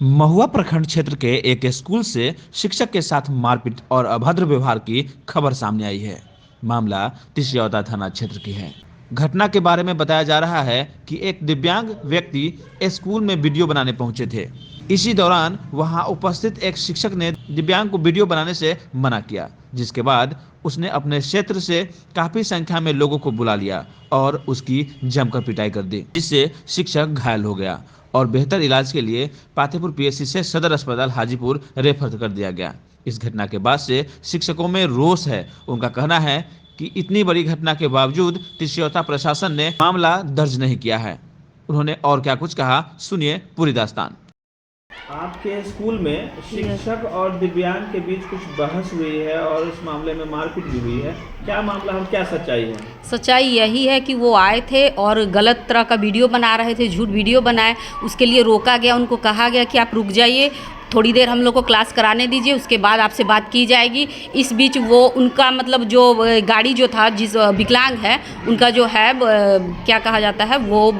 महुआ प्रखंड क्षेत्र के एक स्कूल से शिक्षक के साथ मारपीट और अभद्र व्यवहार की खबर सामने आई है। मामला तिसियौता थाना क्षेत्र की है। घटना के बारे में बताया जा रहा है कि एक दिव्यांग व्यक्ति स्कूल में वीडियो बनाने पहुंचे थे। इसी दौरान वहां उपस्थित एक शिक्षक ने दिव्यांग को वीडियो बनाने से मना किया, जिसके बाद उसने अपने क्षेत्र से काफी संख्या में लोगों को बुला लिया और उसकी जमकर पिटाई कर दी, जिससे शिक्षक घायल हो गया और बेहतर इलाज के लिए पातेपुर पीएचसी से सदर अस्पताल हाजीपुर रेफर कर दिया गया। इस घटना के बाद से शिक्षकों में रोष है। उनका कहना है कि इतनी बड़ी घटना के बावजूद तिसियौता प्रशासन ने मामला दर्ज नहीं किया है। उन्होंने और क्या कुछ कहा, सुनिए पूरी दास्तान। आपके स्कूल में शिक्षक और दिव्यांग के बीच कुछ बहस हुई है और इस मामले में मारपीट भी हुई है। क्या मामला है, क्या सच्चाई है? सच्चाई यही है कि वो आए थे और गलत तरह का वीडियो बना रहे थे, झूठ वीडियो बनाए। उसके लिए रोका गया, उनको कहा गया कि आप रुक जाइए, थोड़ी देर हम लोग को क्लास कराने दीजिए, उसके बाद आपसे बात की जाएगी। इस बीच वो उनका मतलब जो गाड़ी जो था, जिस विकलांग है उनका जो है क्या कहा जाता है, वो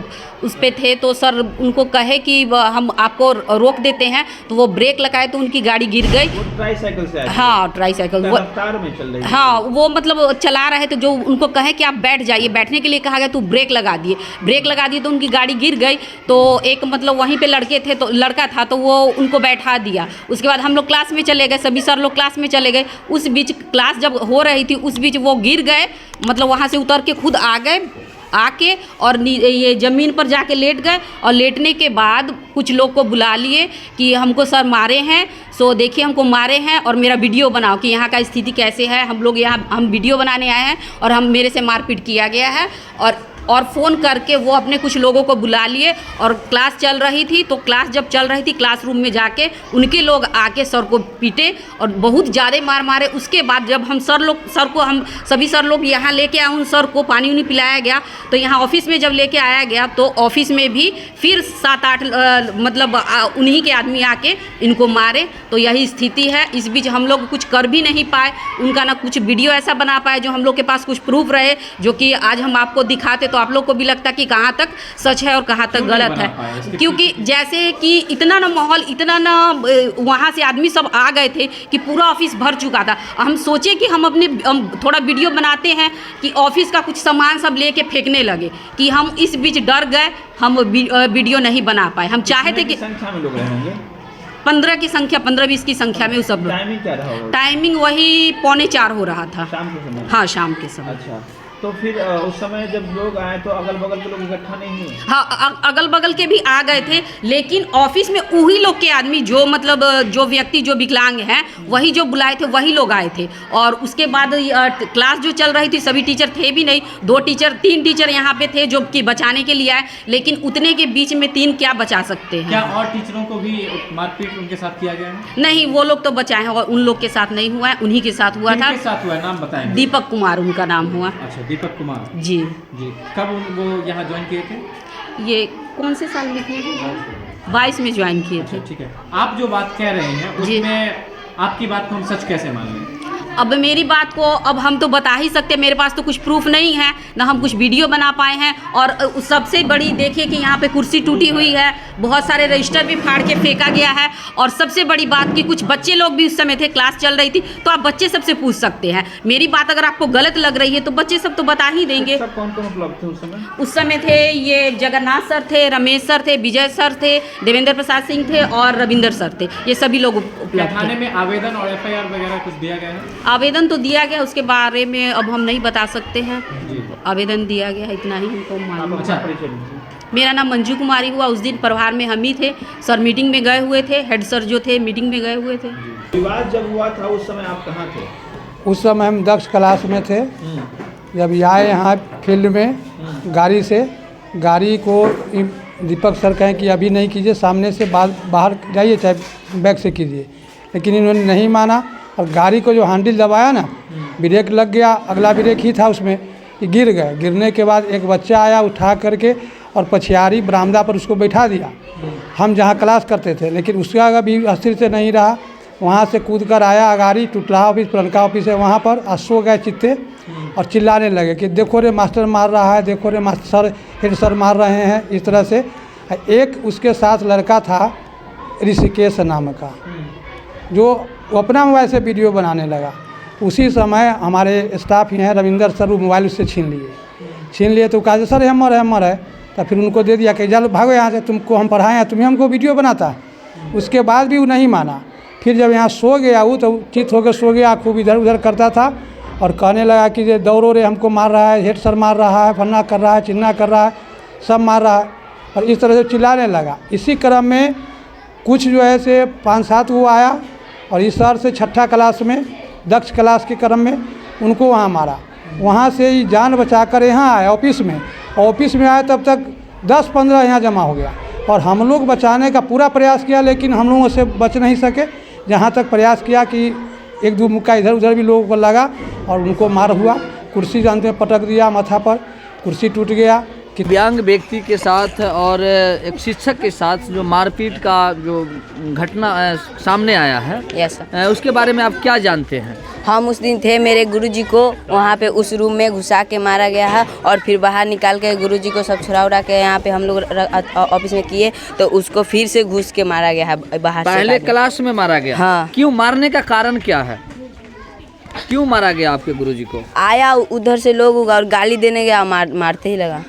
उस पे थे। तो सर उनको कहे कि हम आपको रोक देते हैं, तो वो ब्रेक लगाए तो उनकी गाड़ी गिर गई। वो ट्राईसाइकिल से आए? हाँ, ट्राईसाइकिल वो रफ्तार में चल रही है। हाँ, वो मतलब चला रहे थे। जो उनको कहे कि आप बैठ जाइए, बैठने के लिए कहा गया तो ब्रेक लगा दिए। ब्रेक लगा दिए तो उनकी गाड़ी गिर गई। तो एक मतलब वहीं पे लड़के थे, तो लड़का था, तो वो उनको बैठा दिया। उसके बाद हम लोग क्लास में चले गए, सभी सर लोग क्लास में चले गए। उस बीच क्लास जब हो रही थी, उस बीच वो गिर गए, मतलब वहाँ से उतर के खुद आ गए, आके और ये ज़मीन पर जाके लेट गए। और लेटने के बाद कुछ लोग को बुला लिए कि हमको सर मारे हैं, सो देखिए हमको मारे हैं और मेरा वीडियो बनाओ कि यहाँ का स्थिति कैसे है। हम लोग यहाँ हम वीडियो बनाने आए हैं और हम मेरे से मारपीट किया गया है। और फ़ोन करके वो अपने कुछ लोगों को बुला लिए और क्लास चल रही थी। तो क्लास जब चल रही थी, क्लासरूम में जाके उनके लोग आके सर को पीटे और बहुत ज़्यादा मार मारे। उसके बाद जब हम हम सभी सर लोग यहाँ लेके आए, उन सर को पानी उनी पिलाया गया। तो यहाँ ऑफिस में जब लेके आया गया तो ऑफिस में भी फिर 7-8 मतलब उन्हीं के आदमी आके इनको मारे। तो यही स्थिति है। इस बीच हम लोग कुछ कर भी नहीं पाए, उनका ना कुछ वीडियो ऐसा बना पाए जो हम लोग के पास कुछ प्रूफ रहे, जो कि आज हम आपको दिखाते तो आप लोग को भी लगता कि कहाँ तक सच है और कहाँ तक गलत है। क्योंकि जैसे कि इतना ना माहौल, इतना ना वहाँ से आदमी सब आ गए थे कि पूरा ऑफिस भर चुका था। हम सोचे कि हम थोड़ा वीडियो बनाते हैं कि ऑफिस का कुछ सामान सब लेके फेंकने लगे, कि हम इस बीच डर गए, हम वीडियो नहीं बना पाए। हम चाहे थे कि संख्या में लोग रहेंगे, 15 की संख्या, 15-20 की संख्या में। उस सब टाइमिंग क्या रहा होगा? टाइमिंग वही 3:45 हो रहा था, शाम के समय। हाँ, शाम के समय। अच्छा, तो फिर उस समय जब लोग आए तो अगल बगल के लोग इकट्ठा नहीं हुए? हाँ, अगल बगल के भी आ गए थे, लेकिन ऑफिस में वही लोग के आदमी जो मतलब जो व्यक्ति जो विकलांग हैं वही जो बुलाए थे, वही लोग आए थे। और उसके बाद क्लास जो चल रही थी, सभी टीचर थे भी नहीं, 3 टीचर यहाँ पे थे जो कि बचाने के लिए आए, लेकिन उतने के बीच में 3 क्या बचा सकते हैं? क्या और टीचरों को भी मारपीट उनके साथ किया गया है? नहीं, वो लोग तो बचाए हैं और उन लोग के साथ नहीं हुआ है, उन्हीं के साथ हुआ था। किसके साथ हुआ है, नाम बताएंगे? दीपक कुमार उनका नाम हुआ। अच्छा, दीपक कुमार जी। कब वो यहाँ ज्वाइन किए थे? ये कौन से साल में किए थे? 22 में ज्वाइन किए थे। ठीक है, आप जो बात कह रहे हैं उसमें आपकी बात को हम सच कैसे मान लें? अब मेरी बात को अब हम तो बता ही सकते, मेरे पास तो कुछ प्रूफ नहीं है, ना हम कुछ वीडियो बना पाए हैं। और सबसे बड़ी देखिए कि यहाँ पे कुर्सी टूटी हुई है, बहुत सारे रजिस्टर भी फाड़ के फेंका गया है। और सबसे बड़ी बात कि कुछ बच्चे लोग भी उस समय थे, क्लास चल रही थी, तो आप बच्चे सबसे पूछ सकते हैं। मेरी बात अगर आपको गलत लग रही है तो बच्चे सब तो बता ही देंगे। कौन कौन उपलब्ध थे उस समय? उस समय थे ये जगन्नाथ सर थे, रमेश सर थे, विजय सर थे, देवेंद्र प्रसाद सिंह थे और रविंदर सर थे। ये सभी लोग उपलब्ध थाने थे। में आवेदन और FIR वगैरह कुछ दिया गया है? आवेदन तो दिया गया, उसके बारे में अब हम नहीं बता सकते हैं। आवेदन दिया गया है, इतना ही हमको मालूम। अच्छा, मेरा नाम मंजू कुमारी हुआ। उस दिन प्रभार में हम ही थे, सर मीटिंग में गए हुए थे, हेड सर जो थे मीटिंग में गए हुए थे। विवाद जब हुआ था उस समय आप कहाँ थे? उस समय हम दक्ष क्लास में थे। जब आए यहाँ फील्ड में गाड़ी से, गाड़ी को दीपक सर कहें कि अभी नहीं कीजिए, सामने से बाहर जाइए, चाहे बैक से कीजिए, लेकिन इन्होंने नहीं माना। और गाड़ी को जो हैंडल दबाया ना, ब्रेक लग गया, अगला ब्रेक ही था उसमें, कि गिर गए। गिरने के बाद एक बच्चा आया, उठा करके और पछियारी बरामदा पर उसको बैठा दिया, हम जहाँ क्लास करते थे। लेकिन उसका अभी अस्थिर से नहीं रहा, वहाँ से कूद कर आया अगाड़ी, टुटला ऑफिस, पुरनका ऑफिस है वहाँ पर, सो गए चित्ते और चिल्लाने लगे कि देखो रे मास्टर मार रहा है, देखो रे मास्टर हेड सर मार रहे हैं, इस तरह से। एक उसके साथ लड़का था ऋषिकेश नाम का, जो वो अपना मोबाइल से वीडियो बनाने लगा। उसी समय हमारे स्टाफ ही हैं रविंदर सर, वो मोबाइल उससे छीन लिए तो कहा सर हैमर है, तो फिर उनको दे दिया कि चलो भागो यहाँ से, तुमको हम पढ़ाए हैं, तुम्हें हमको वीडियो बनाता है। उसके बाद भी वो नहीं माना। फिर जब यहाँ सो गया वो तो चित होकर सो गया, खूब इधर उधर करता था और कहने लगा कि ये दौड़ो रे, हमको मार रहा है, हेड सर मार रहा है, फन्ना कर रहा है, चिन्ना कर रहा है, सब मार रहा है, और इस तरह से चिल्लाने लगा। इसी क्रम में कुछ जो है से 5-7 वो आया और इस सर से 6ठा क्लास में, दक्ष क्लास के क्रम में उनको वहाँ मारा। वहाँ से ही जान बचाकर यहाँ आया ऑफिस में आया, तब तक 10-15 यहाँ जमा हो गया और हम लोग बचाने का पूरा प्रयास किया, लेकिन हम लोगों से बच नहीं सके। जहाँ तक प्रयास किया कि 1-2 मुक्का इधर उधर भी लोगों को लगा और उनको मार हुआ। कुर्सी जानते हैं पटक दिया माथा पर, कुर्सी टूट गया। दिव्यांग व्यक्ति के साथ और एक शिक्षक के साथ जो मारपीट का जो घटना सामने आया है, यस सर। उसके बारे में आप क्या जानते हैं? हम उस दिन थे, मेरे गुरुजी को वहाँ पे उस रूम में घुसा के मारा गया है और फिर बाहर निकाल के गुरुजी को सब छुड़ा उड़ा के यहाँ पे हम लोग ऑफिस में किए तो उसको फिर से घुस के मारा गया है बाहर से। पहले क्लास में मारा गया? हाँ। क्यों मारने का कारण क्या है? क्यों मारा गया आपके गुरुजी को? आया उधर से लोग और गाली देने गया, मारते ही लगा।